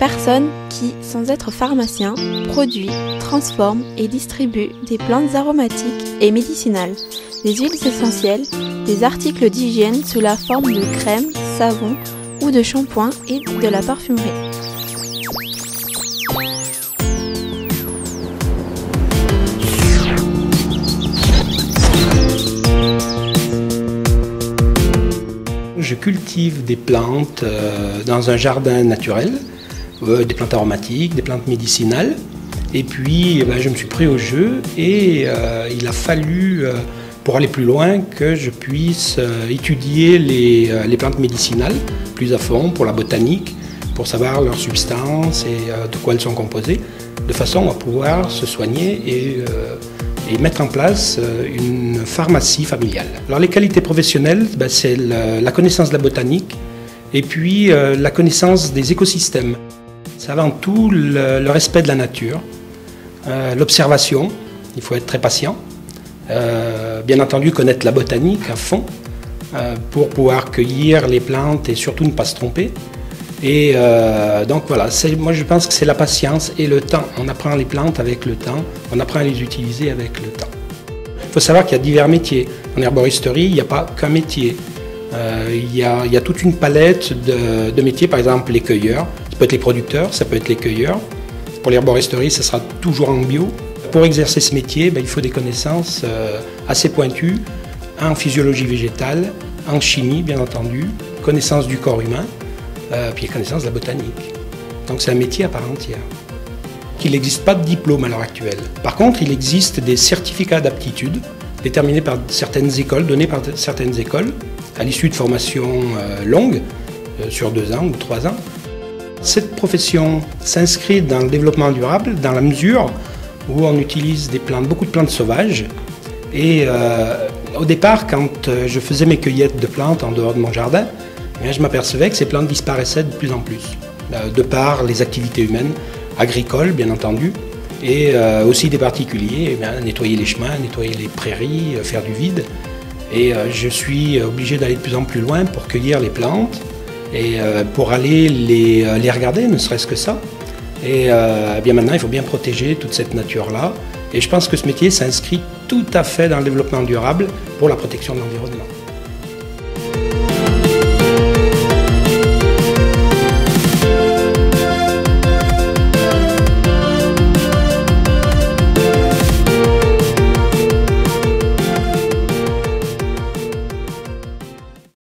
personne qui, sans être pharmacien, produit, transforme et distribue des plantes aromatiques et médicinales, des huiles essentielles, des articles d'hygiène sous la forme de crème, savon ou de shampoing et de la parfumerie. Je cultive des plantes dans un jardin naturel, des plantes aromatiques, des plantes médicinales. Et puis je me suis pris au jeu et il a fallu, pour aller plus loin, que je puisse étudier les plantes médicinales plus à fond, pour la botanique, pour savoir leurs substances et de quoi elles sont composées, de façon à pouvoir se soigner et mettre en place une pharmacie familiale. Alors les qualités professionnelles, c'est la connaissance de la botanique et puis la connaissance des écosystèmes. C'est avant tout le respect de la nature, l'observation, il faut être très patient, bien entendu connaître la botanique à fond pour pouvoir cueillir les plantes et surtout ne pas se tromper. Et donc voilà, moi je pense que c'est la patience et le temps. On apprend les plantes avec le temps, on apprend à les utiliser avec le temps. Il faut savoir qu'il y a divers métiers. En herboristerie, il n'y a pas qu'un métier. Il y a toute une palette de métiers, par exemple les cueilleurs, ça peut être les producteurs, ça peut être les cueilleurs. Pour l'herboristerie, ça sera toujours en bio. Pour exercer ce métier, il faut des connaissances assez pointues en physiologie végétale, en chimie bien entendu, connaissance du corps humain, puis connaissance de la botanique. Donc c'est un métier à part entière. Il n'existe pas de diplôme à l'heure actuelle. Par contre, il existe des certificats d'aptitude déterminés par certaines écoles, donnés par certaines écoles, à l'issue de formations longues, sur 2 ans ou 3 ans. Cette profession s'inscrit dans le développement durable dans la mesure où on utilise beaucoup de plantes sauvages. Et au départ, quand je faisais mes cueillettes de plantes en dehors de mon jardin, je m'apercevais que ces plantes disparaissaient de plus en plus, de par les activités humaines, agricoles bien entendu, et aussi des particuliers, nettoyer les chemins, nettoyer les prairies, faire du vide. Et je suis obligé d'aller de plus en plus loin pour cueillir les plantes et pour aller les regarder, ne serait-ce que ça. Et maintenant, il faut bien protéger toute cette nature-là. Et je pense que ce métier s'inscrit tout à fait dans le développement durable pour la protection de l'environnement.